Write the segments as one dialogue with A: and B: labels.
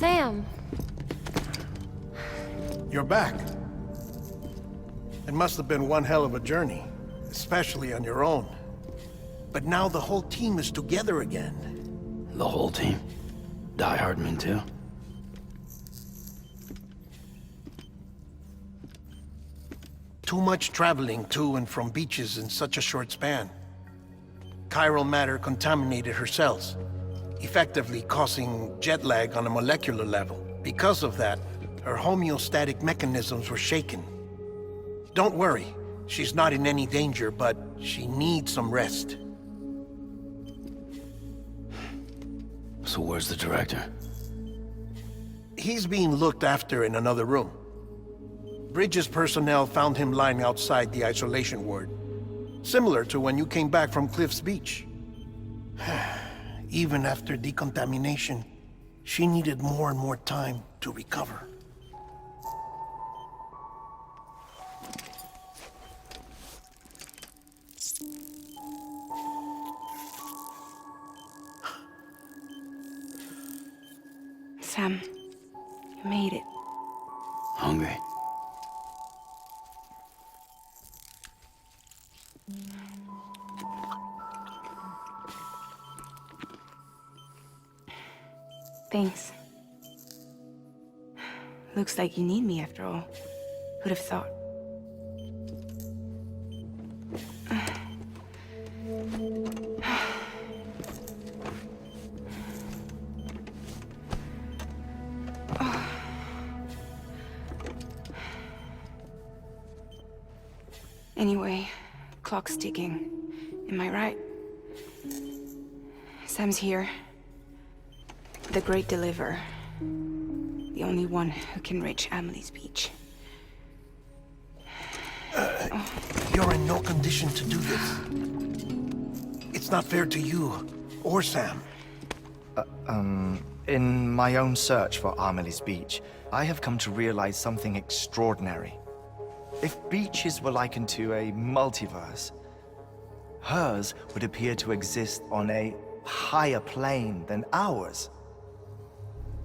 A: Sam.
B: You're back. It must have been one hell of a journey, especially on your own. But now the whole team is together again.
C: The whole team? Die Hardman too?
B: Too much traveling to and from beaches in such a short span. Chiral matter contaminated her cells, effectively causing jet lag on a molecular level. Because of that, her homeostatic mechanisms were shaken. Don't worry, she's not in any danger, but she needs some rest.
C: So where's the director?
B: He's being looked after in another room. Bridges personnel found him lying outside the isolation ward. Similar to when you came back from Cliff's Beach. Even after decontamination, she needed more and more time to recover.
D: Sam, you made it.
C: Hungry?
D: Thanks. Looks like you need me after all. Who'd have thought? Anyway, clock's ticking. Am I right? Sam's here. The Great Deliverer. The only one who can reach Amelie's Beach.
B: You're in no condition to do this. It's not fair to you, or Sam.
E: In my own search for Amelie's Beach, I have come to realize something extraordinary. If beaches were likened to a multiverse, hers would appear to exist on a higher plane than ours.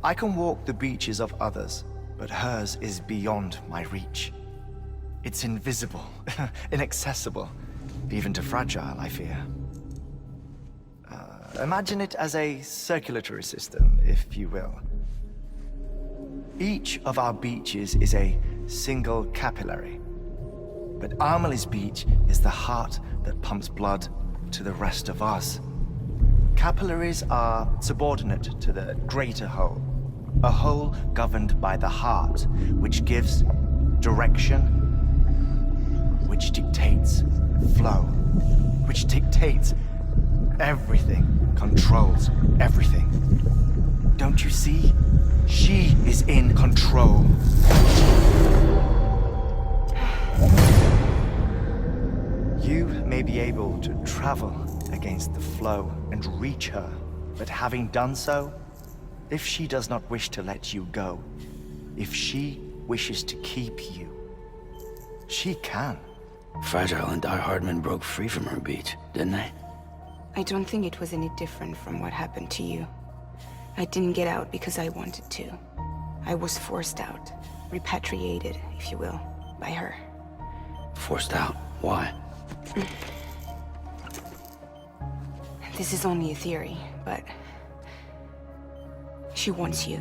E: I can walk the beaches of others, but hers is beyond my reach. It's invisible, inaccessible, even to fragile, I fear. Imagine it as a circulatory system, if you will. Each of our beaches is a single capillary. But Amelie's Beach is the heart that pumps blood to the rest of us. Capillaries are subordinate to the greater whole. A whole governed by the heart, which gives direction, which dictates flow, which dictates everything, controls everything. Don't you see? She is in control. You may be able to travel against the flow and reach her, but having done so, if she does not wish to let you go, if she wishes to keep you, she can.
C: Fragile and Die Hardman broke free from her beach, didn't they?
D: I don't think it was any different from what happened to you. I didn't get out because I wanted to. I was forced out, repatriated, if you will, by her.
C: Forced out? Why?
D: This is only a theory, but she wants you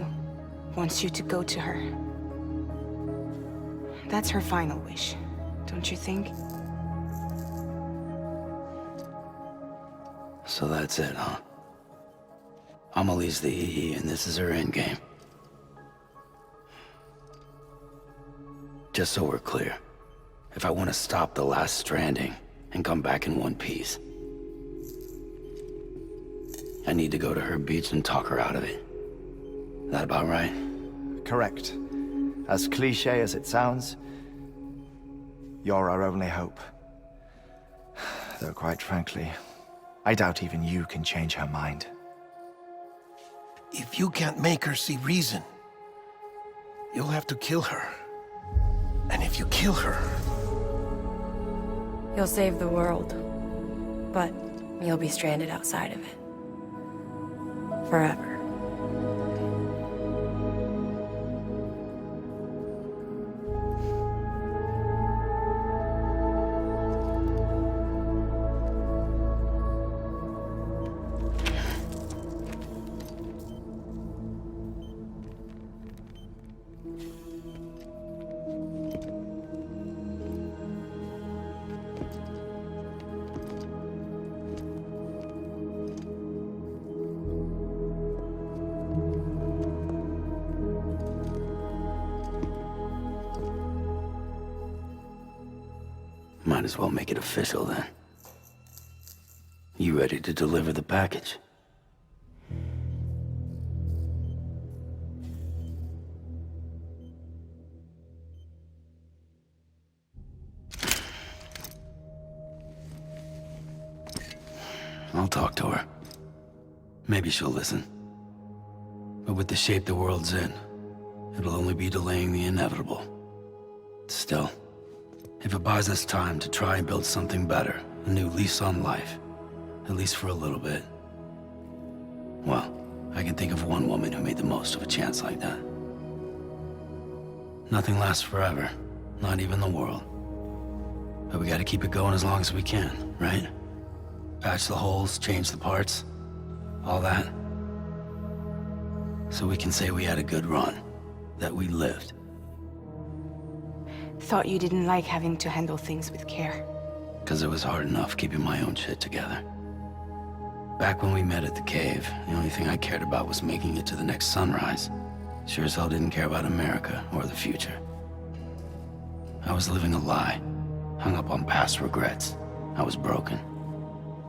D: to go to her. That's her final wish, don't you think?
C: So that's it, huh? Amelie's the EE and this is her endgame. Just so we're clear, if I want to stop the last stranding and come back in one piece, I need to go to her beach and talk her out of it. That about right?
E: Correct. As cliché as it sounds, you're our only hope. Though quite frankly, I doubt even you can change her mind.
B: If you can't make her see reason, you'll have to kill her. And if you kill her...
A: You'll save the world, but you'll be stranded outside of it. Forever.
C: Might as well make it official then. You ready to deliver the package? I'll talk to her. Maybe she'll listen. But with the shape the world's in, it'll only be delaying the inevitable. Still, if it buys us time to try and build something better, a new lease on life, at least for a little bit, well, I can think of one woman who made the most of a chance like that. Nothing lasts forever, not even the world. But we gotta keep it going as long as we can, right? Patch the holes, change the parts, all that. So we can say we had a good run, that we lived.
D: Thought you didn't like having to handle things with care.
C: 'Cause it was hard enough keeping my own shit together. Back when we met at the cave, the only thing I cared about was making it to the next sunrise. Sure as hell didn't care about America or the future. I was living a lie, hung up on past regrets. I was broken.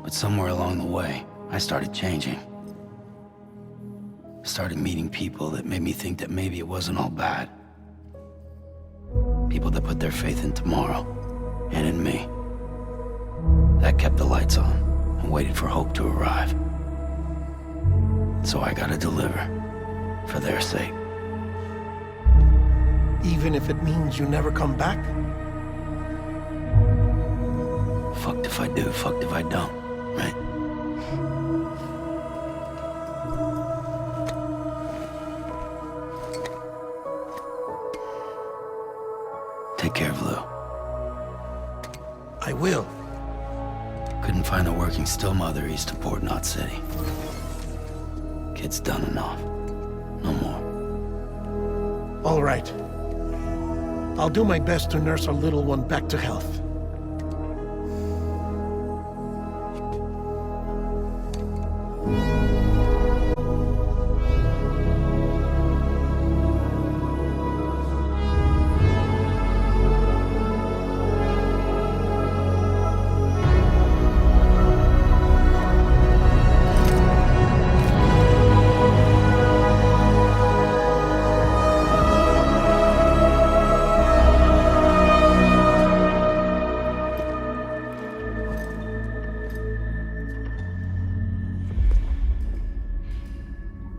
C: But somewhere along the way, I started changing. Started meeting people that made me think that maybe it wasn't all bad. People that put their faith in tomorrow, and in me. That kept the lights on, and waited for hope to arrive. So I gotta deliver, for their sake.
B: Even if it means you never come back?
C: Fucked if I do, fucked if I don't, right? Take care of Lou.
B: I will.
C: Couldn't find a working still mother east of Port Knot City. Kid's done enough. No more.
B: All right. I'll do my best to nurse our little one back to health.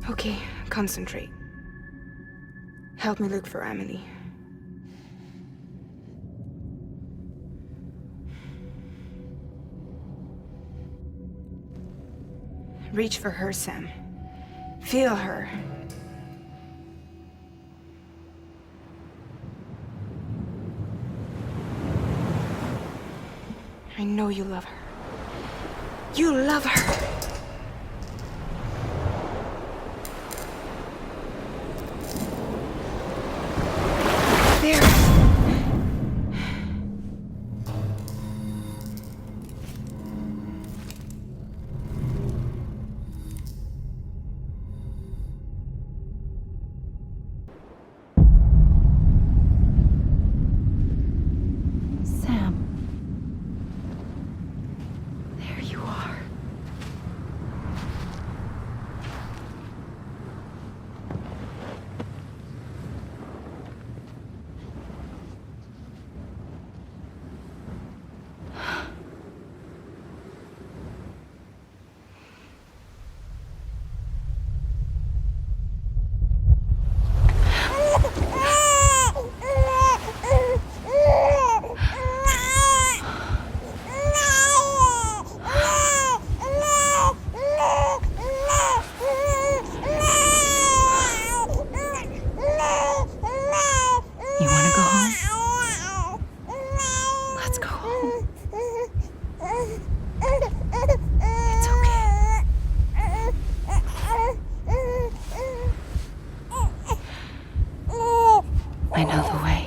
D: Okay, concentrate. Help me look for Amelie. Reach for her, Sam. Feel her. I know you love her. You love her! There.
A: Sam. There you are. You wanna go home? Let's go home. It's okay. I know the way.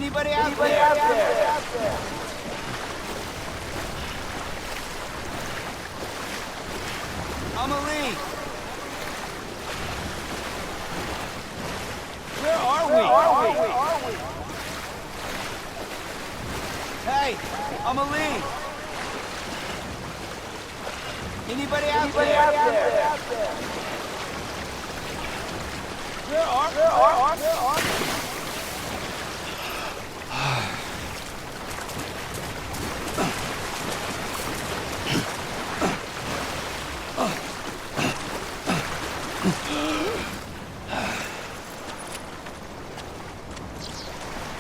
E: Anybody out there? Amelie! Where are we? Hey, Amelie! Anybody out there? Where are we?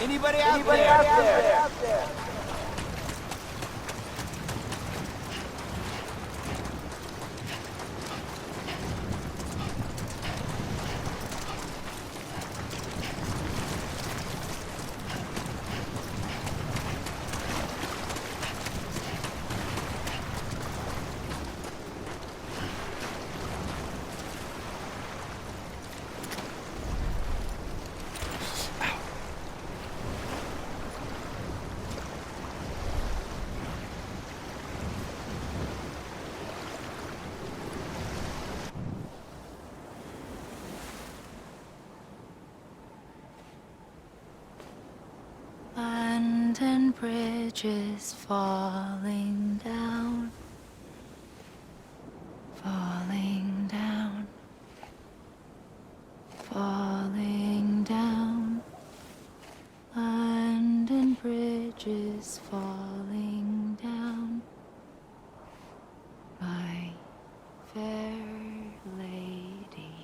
E: Anybody out there?
A: Land and bridges falling down, falling down, falling down. Land and bridges falling down, my fair lady.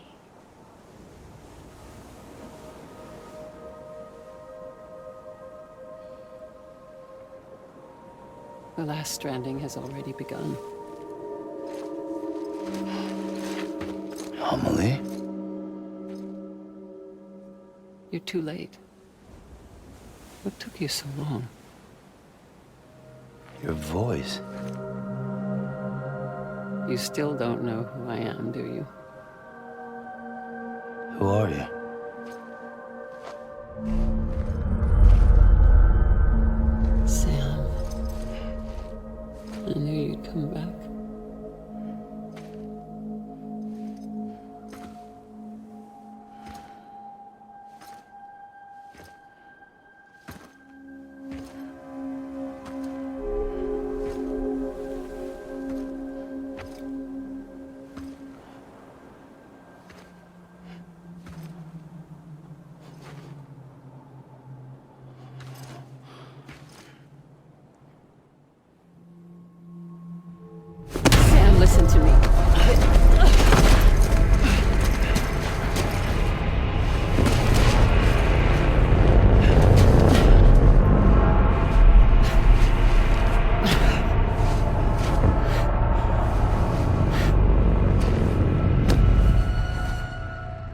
F: The last stranding has already begun.
C: Amelie?
F: You're too late. What took you so long?
C: Your voice.
F: You still don't know who I am, do you?
C: Who are you?
F: Sam. I knew you'd come back. Sam, listen to me.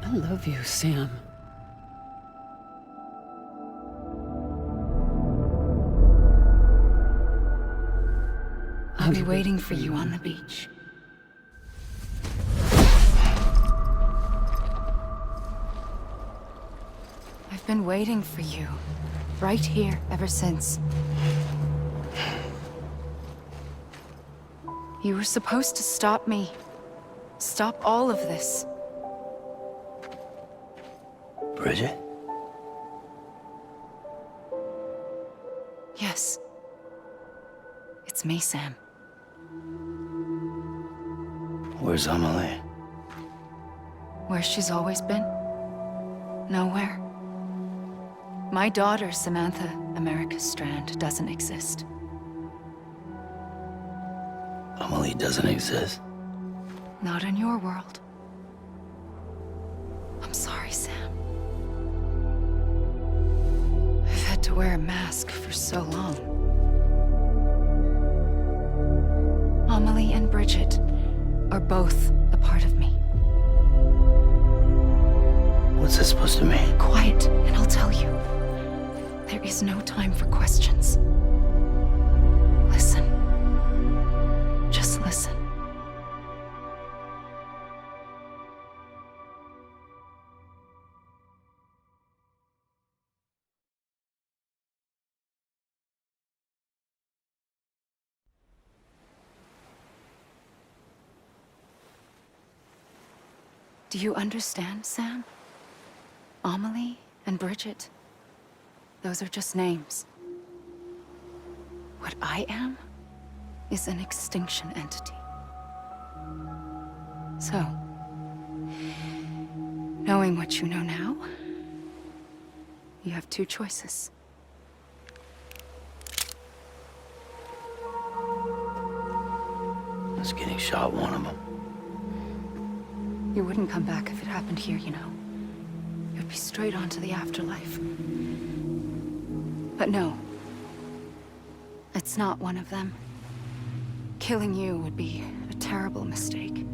F: I love you, Sam.
A: I'll be waiting for you on the beach. I've been waiting for you, right here, ever since. You were supposed to stop me. Stop all of this.
C: Bridget?
A: Yes. It's me, Sam.
C: Where's Amelie?
A: Where she's always been. Nowhere. My daughter, Samantha America Strand, doesn't exist.
C: Amelie doesn't exist.
A: Not in your world. I'm sorry, Sam. I've had to wear a mask for so long. Amelie and Bridget are both a part of me.
C: What's this supposed to mean?
A: Quiet, and I'll tell you. There is no time for questions. Listen. Just listen.
D: Do you understand, Sam? Amelie and Bridget, those are just names. What I am is an extinction entity. So, knowing what you know now, you have two choices.
C: Us getting shot, one of them.
D: You wouldn't come back if it happened here, you know. You'd be straight on to the afterlife. But no. It's not one of them. Killing you would be a terrible mistake.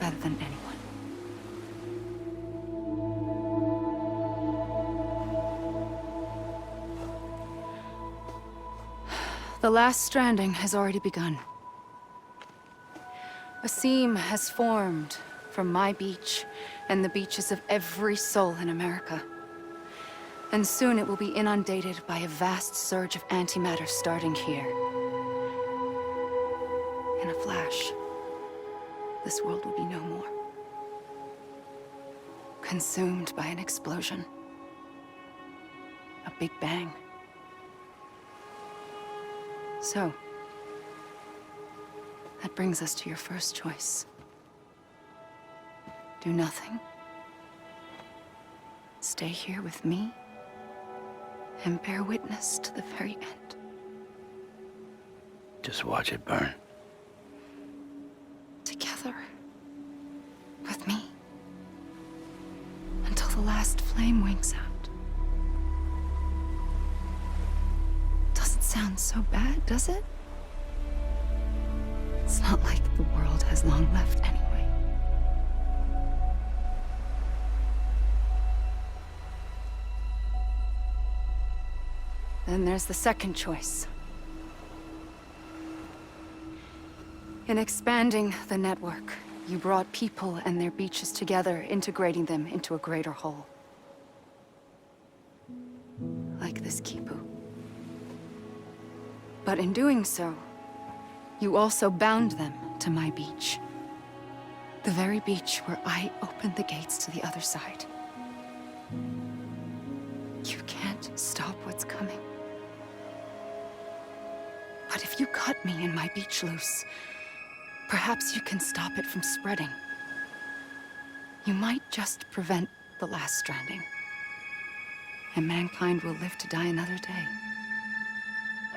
D: Better than anyone. The last stranding has already begun. A seam has formed from my beach and the beaches of every soul in America. And soon it will be inundated by a vast surge of antimatter starting here. In a flash, this world will be no more. Consumed by an explosion. A big bang. So, that brings us to your first choice. Do nothing. Stay here with me and bear witness to the very end.
C: Just watch it burn.
D: Together. With me. Until the last flame winks out. Doesn't sound so bad, does it? It's not like the world has long left anyway. Then there's the second choice. In expanding the network, you brought people and their beaches together, integrating them into a greater whole. Like this Kipu. But in doing so, you also bound them to my beach. The very beach where I opened the gates to the other side. You can't stop what's coming. But if you cut me and my beach loose, perhaps you can stop it from spreading. You might just prevent the last stranding. And mankind will live to die another day.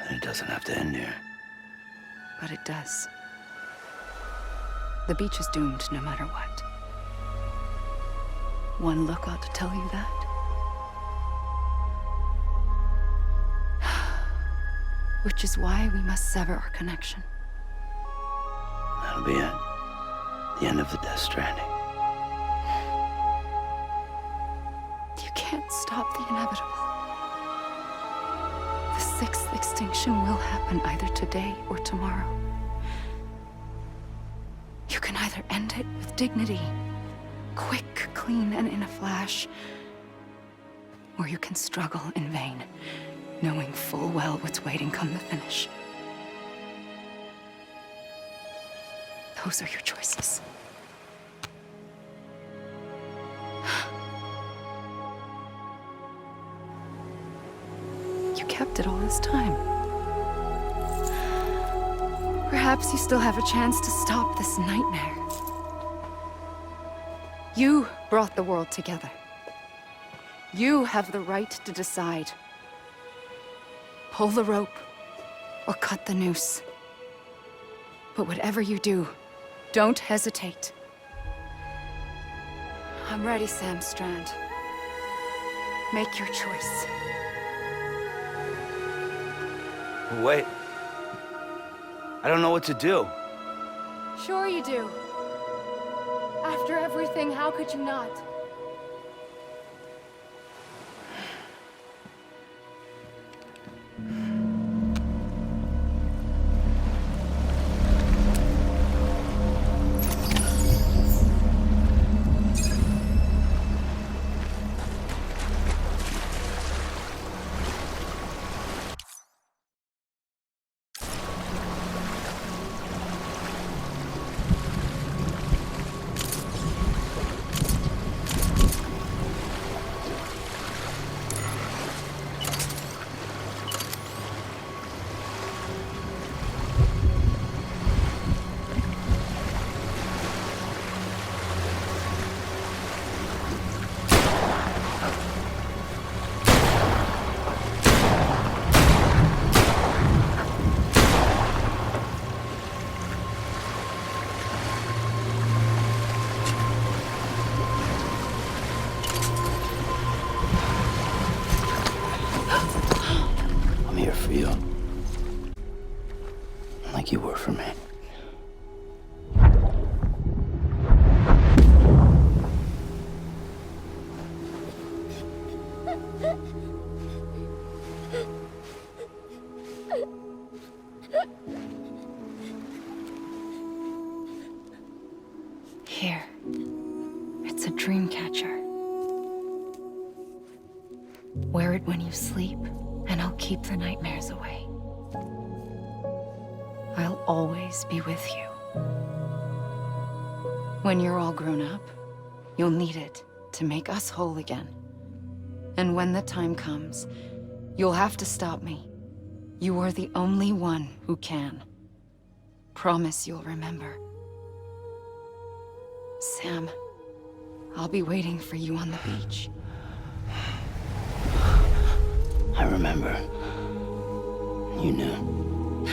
C: It doesn't have to end here.
D: But it does. The beach is doomed no matter what. One look ought to tell you that. Which is why we must sever our connection.
C: That'll be it. The end of the Death Stranding.
D: You can't stop the inevitable. The sixth extinction will happen either today or tomorrow. You can either end it with dignity, quick, clean, and in a flash, or you can struggle in vain, knowing full well what's waiting come the finish. Those are your choices. You kept it all this time. Perhaps you still have a chance to stop this nightmare. You brought the world together. You have the right to decide. Pull the rope or cut the noose. But whatever you do, don't hesitate. I'm ready, Sam Strand. Make your choice.
C: Wait. I don't know what to do.
D: Sure you do. After everything, how could you not?
C: like you were for me.
D: Here. It's a dream catcher. Wear it when you sleep, and I'll keep the nightmares away. I'll always be with you. When you're all grown up, you'll need it to make us whole again. And when the time comes, you'll have to stop me. You are the only one who can. Promise you'll remember. Sam, I'll be waiting for you on the beach.
C: I remember. You knew.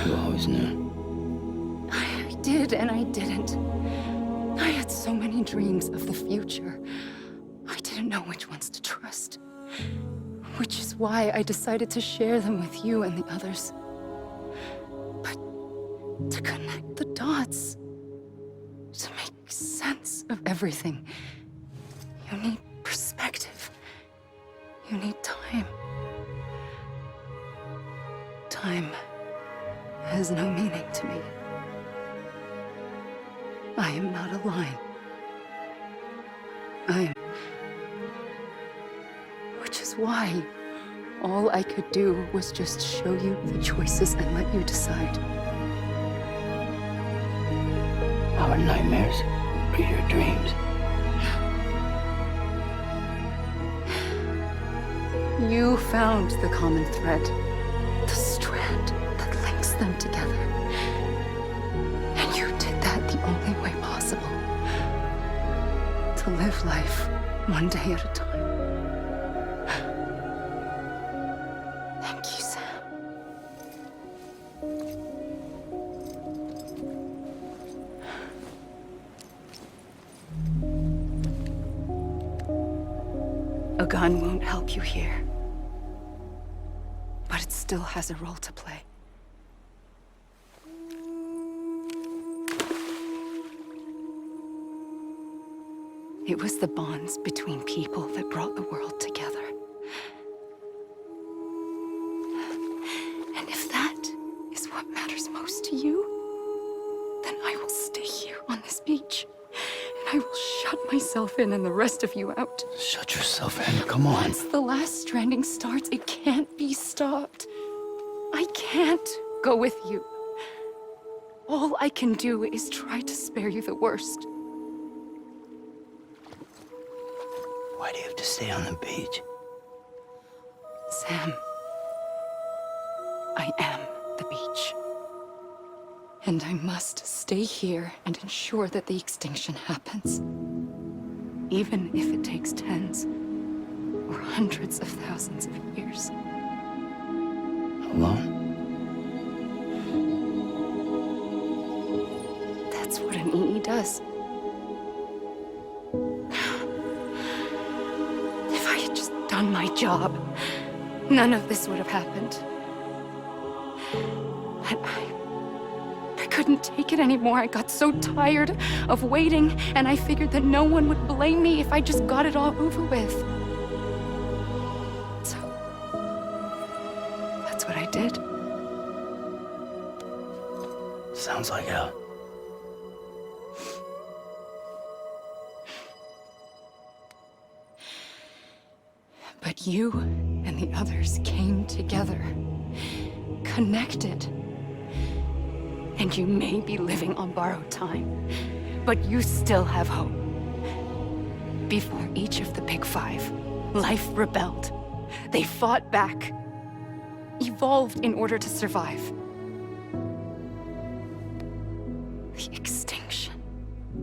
C: You always knew.
D: I did and I didn't. I had so many dreams of the future. I didn't know which ones to trust. Which is why I decided to share them with you and the others. But to connect the dots, to make sense of everything, you need perspective. You need time. Time has no meaning to me. I am not a line. Which is why all I could do was just show you the choices and let you decide.
C: Our nightmares are your dreams.
D: You found the common thread, the strand that links them together. And you did that the only way possible. To live life one day at a time. Thank you, Sam. A gun won't help you here. But it still has a role to play. It was the bonds between people that brought the world together. And if that is what matters most to you, then I will stay here on this beach. And I will shut myself in and the rest of you out.
C: Shut yourself in, come on.
D: Once the last stranding starts, it can't be stopped. I can't go with you. All I can do is try to spare you the worst.
C: Why do you have to stay on the beach?
D: Sam, I am the beach. And I must stay here and ensure that the extinction happens. Even if it takes tens or hundreds of thousands of years.
C: Alone?
D: That's what an EE does. If I had just done my job, none of this would have happened. But I couldn't take it anymore. I got so tired of waiting, and I figured that no one would blame me if I just got it all over with. So, that's what I did.
C: Sounds like hell.
D: But you and the others came together, connected. And you may be living on borrowed time, but you still have hope. Before each of the Big Five, life rebelled. They fought back, evolved in order to survive. The extinction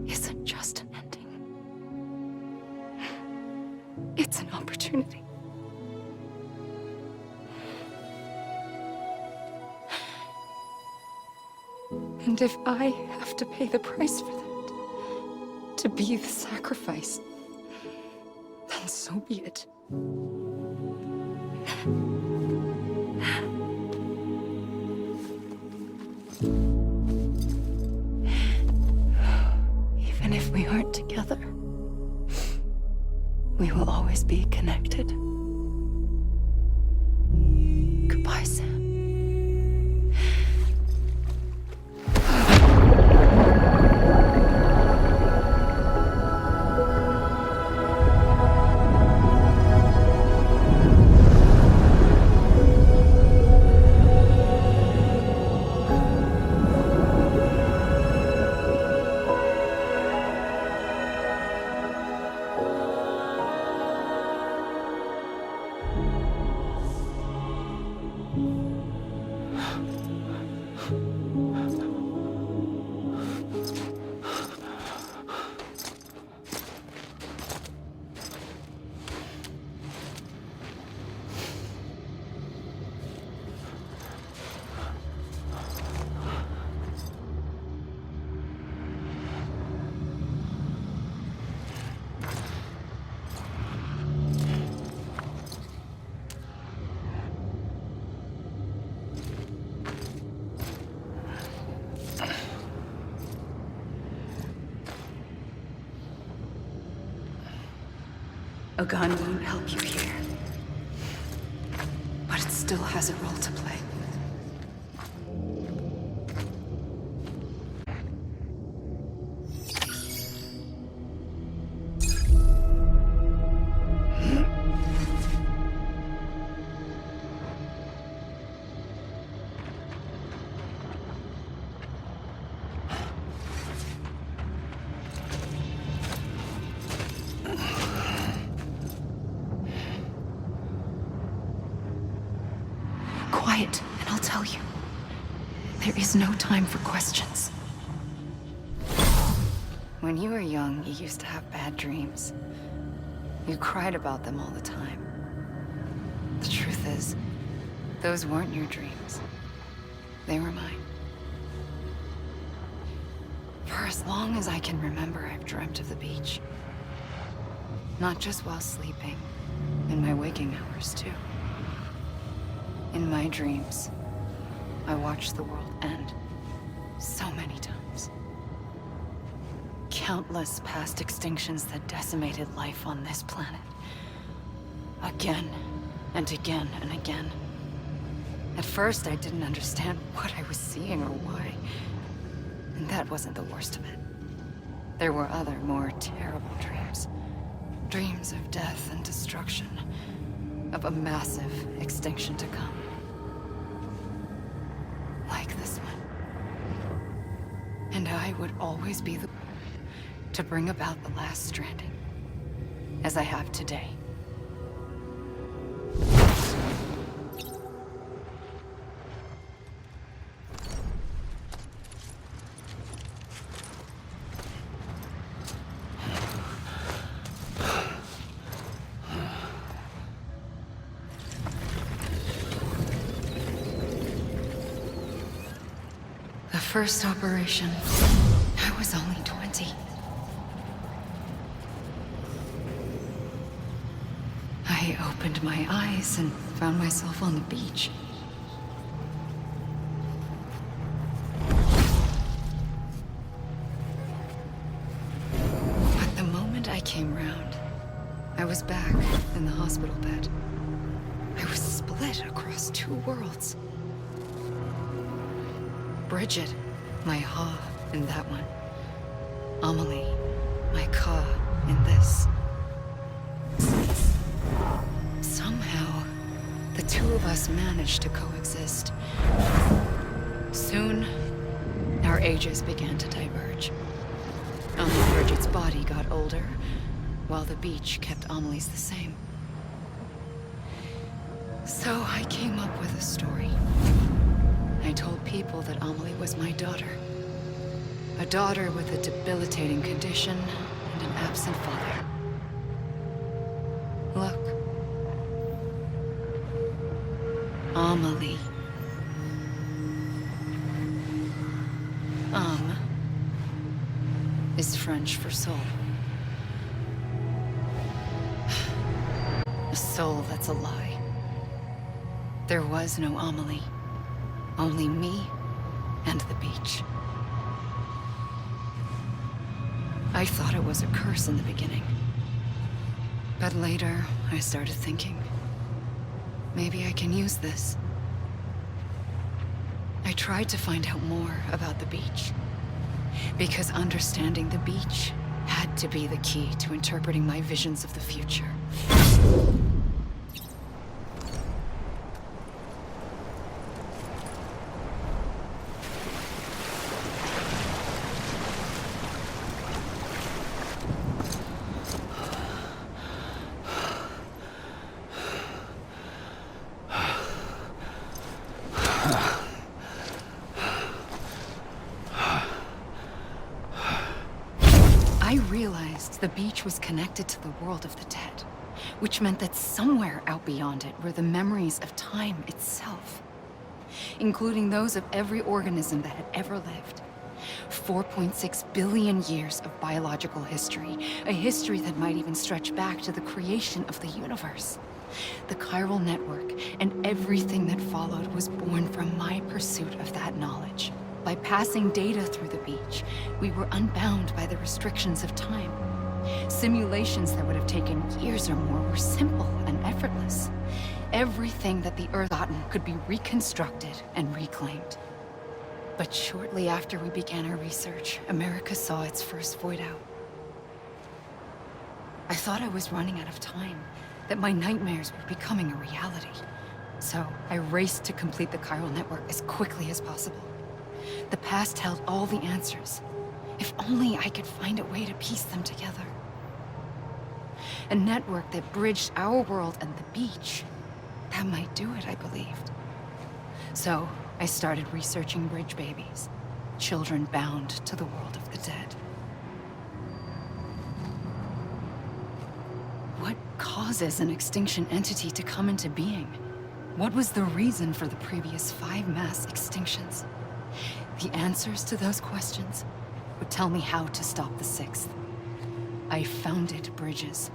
D: isn't just an ending. It's an opportunity. And if I have to pay the price for that, to be the sacrifice, then so be it. Even if we aren't together, we will always be connected. Goodbye, Sam. A gun won't help you here, but it still has a role to play. Quiet, and I'll tell you. There is no time for questions. When you were young, you used to have bad dreams. You cried about them all the time. The truth is, those weren't your dreams. They were mine. For as long as I can remember, I've dreamt of the beach. Not just while sleeping, in my waking hours, too. In my dreams, I watched the world end so many times. Countless past extinctions that decimated life on this planet. Again and again and again. At first, I didn't understand what I was seeing or why. And that wasn't the worst of it. There were other, more terrible dreams. Dreams of death and destruction. Of a massive extinction to come. Like this one. And I would always be the one to bring about the last stranding. As I have today. First operation, I was only 20. I opened my eyes and found myself on the beach. But the moment I came round, I was back in the hospital bed. I was split across two worlds. Bridget, my Ha in that one. Amelie, my Ka in this. Somehow, the two of us managed to coexist. Soon, our ages began to diverge. Only Bridget's body got older, while the beach kept Amelie's the same. So I came up with a story. I told people that Amelie was my daughter. A daughter with a debilitating condition and an absent father. Look. Amelie. Is French for soul. A soul that's a lie. There was no Amelie. Only me and the beach. I thought it was a curse in the beginning. But later, I started thinking, maybe I can use this. I tried to find out more about the beach, because understanding the beach had to be the key to interpreting my visions of the future. I realized the beach was connected to the world of the dead, which meant that somewhere out beyond it were the memories of time itself, including those of every organism that had ever lived. 4.6 billion years of biological history, a history that might even stretch back to the creation of the universe. The chiral network and everything that followed was born from my pursuit of that knowledge. By passing data through the beach, we were unbound by the restrictions of time. Simulations that would have taken years or more were simple and effortless. Everything that the Earth gotten could be reconstructed and reclaimed. But shortly after we began our research, America saw its first void out. I thought I was running out of time, that my nightmares were becoming a reality. So I raced to complete the chiral network as quickly as possible. The past held all the answers. If only I could find a way to piece them together. A network that bridged our world and the beach. That might do it, I believed. So I started researching bridge babies, children bound to the world of the dead. What causes an extinction entity to come into being? What was the reason for the previous 5 mass extinctions? The answers to those questions would tell me how to stop the 6th. I founded bridges,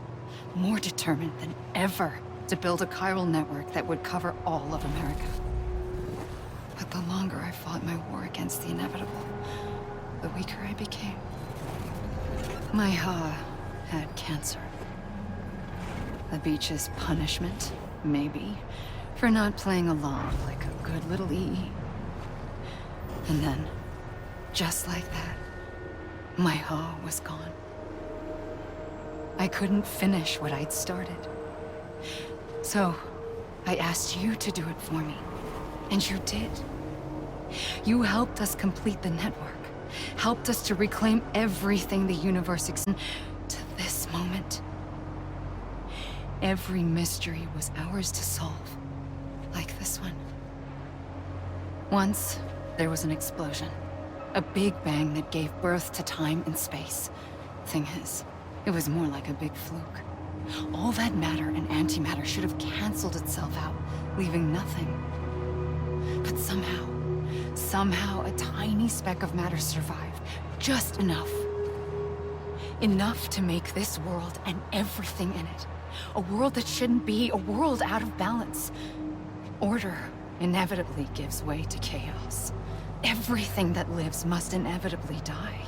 D: more determined than ever to build a chiral network that would cover all of America. But the longer I fought my war against the inevitable, the weaker I became. My Ha had cancer. The beach's punishment, maybe, for not playing along like a good little EE. And then, just like that, my Ha was gone. I couldn't finish what I'd started. So, I asked you to do it for me, and you did. You helped us complete the network, helped us to reclaim everything the universe exists to this moment. Every mystery was ours to solve, like this one. Once, there was an explosion. A big bang that gave birth to time and space. Thing is, it was more like a big fluke. All that matter and antimatter should have canceled itself out, leaving nothing. But somehow a tiny speck of matter survived. Just enough. Enough to make this world and everything in it. A world that shouldn't be, a world out of balance. Order inevitably gives way to chaos. Everything that lives must inevitably die.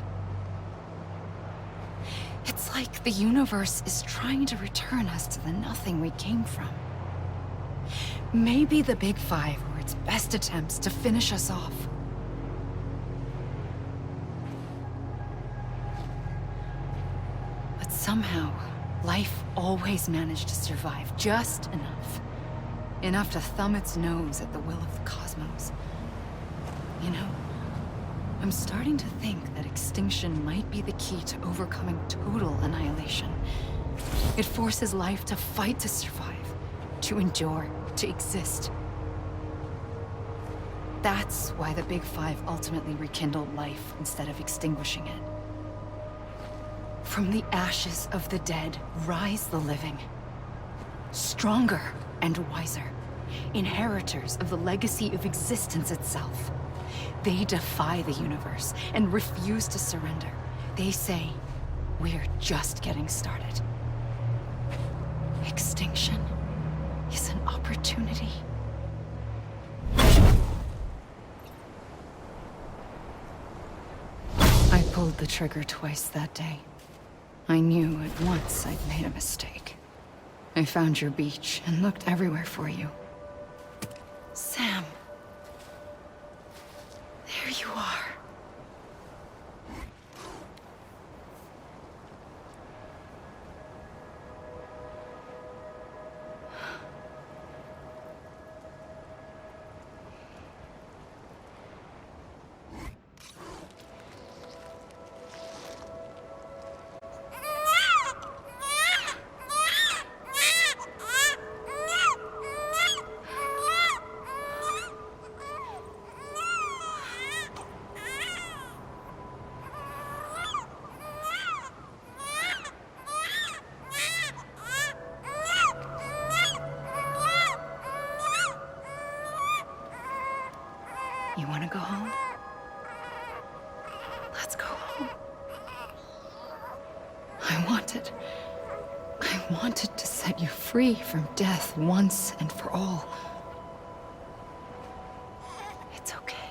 D: It's like the universe is trying to return us to the nothing we came from. Maybe the Big Five were its best attempts to finish us off. But somehow, life always managed to survive just enough. Enough to thumb its nose at the will of the cosmos. You know, I'm starting to think that extinction might be the key to overcoming total annihilation. It forces life to fight to survive, to endure, to exist. That's why the Big Five ultimately rekindled life instead of extinguishing it. From the ashes of the dead rise the living. Stronger and wiser. Inheritors of the legacy of existence itself. They defy the universe and refuse to surrender. They say, we're just getting started. Extinction is an opportunity. pulled the trigger twice that day. I knew at once I'd made a mistake. I found your beach and looked everywhere for you. Sam. There you are. You want to go home? Let's go home. I wanted to set you free from death once and for all. It's okay.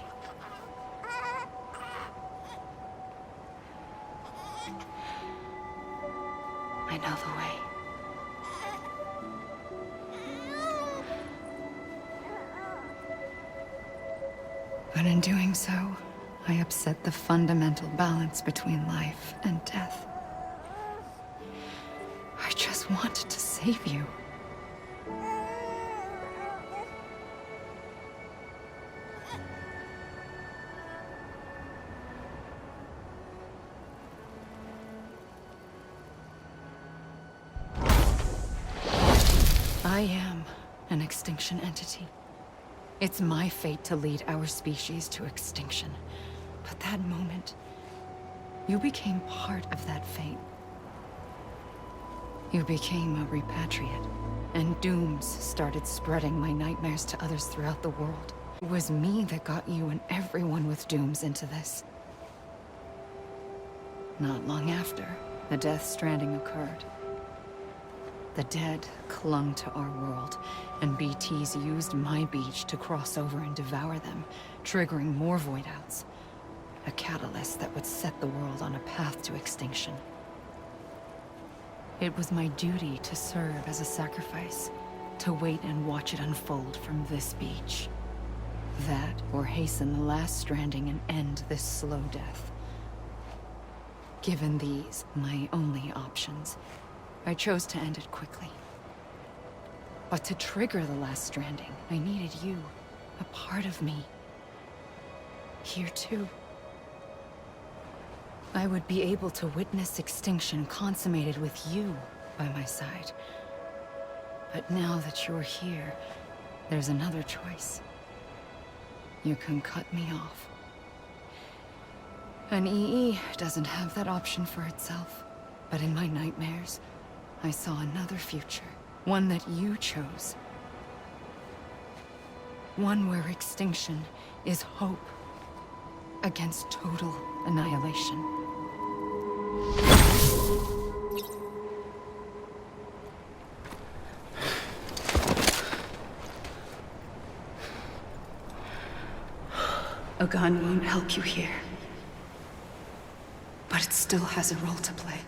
D: I know the way. But in doing so, I upset the fundamental balance between life and death. I just wanted to save you. I am an extinction entity. It's my fate to lead our species to extinction. But that moment, you became part of that fate. You became a repatriate, and dooms started spreading my nightmares to others throughout the world. It was me that got you and everyone with dooms into this. Not long after, the Death Stranding occurred. The dead clung to our world, and BTs used my beach to cross over and devour them, triggering more void outs. A catalyst that would set the world on a path to extinction. It was my duty to serve as a sacrifice, to wait and watch it unfold from this beach. That, or hasten the last stranding and end this slow death. Given these, my only options, I chose to end it quickly. But to trigger the last stranding, I needed you, a part of me. Here too. I would be able to witness extinction consummated with you by my side. But now that you're here, there's another choice. You can cut me off. An EE doesn't have that option for itself. But in my nightmares, I saw another future. One that you chose. One where extinction is hope against total annihilation. A gun won't help you here. But it still has a role to play.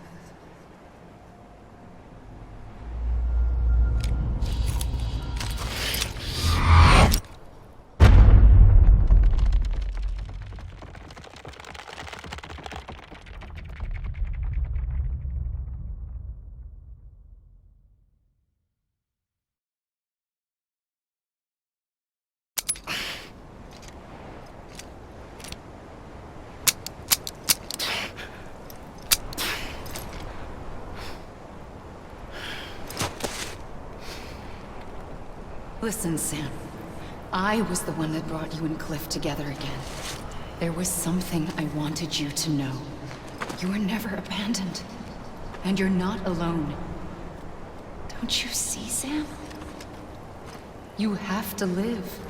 D: Listen, Sam. I was the one that brought you and Cliff together again. There was something I wanted you to know. You were never abandoned. And you're not alone. Don't you see, Sam? You have to live.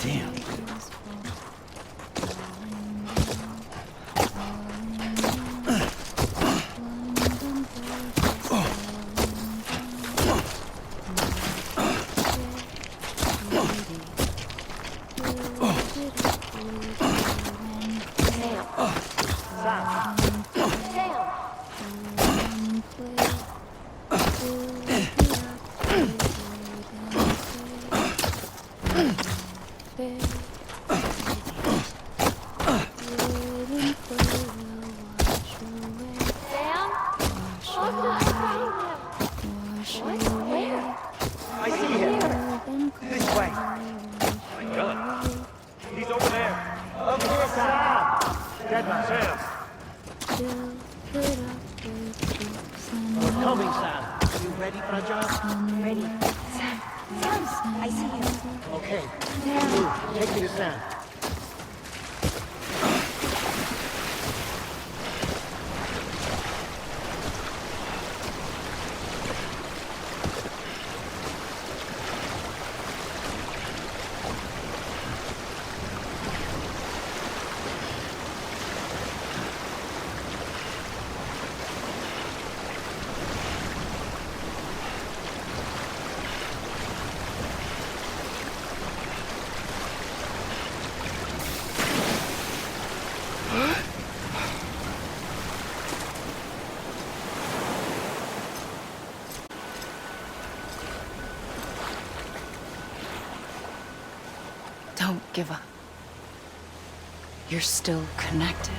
C: Damn.
G: I see him. This way. My gun. He's over there. Over here, Sam. Dead man. Sam. We're coming, Sam. You ready for a job?
A: Ready. Sam. Sam, I see you.
G: Okay. Move. Take me to Sam.
D: Don't give up. You're still connected.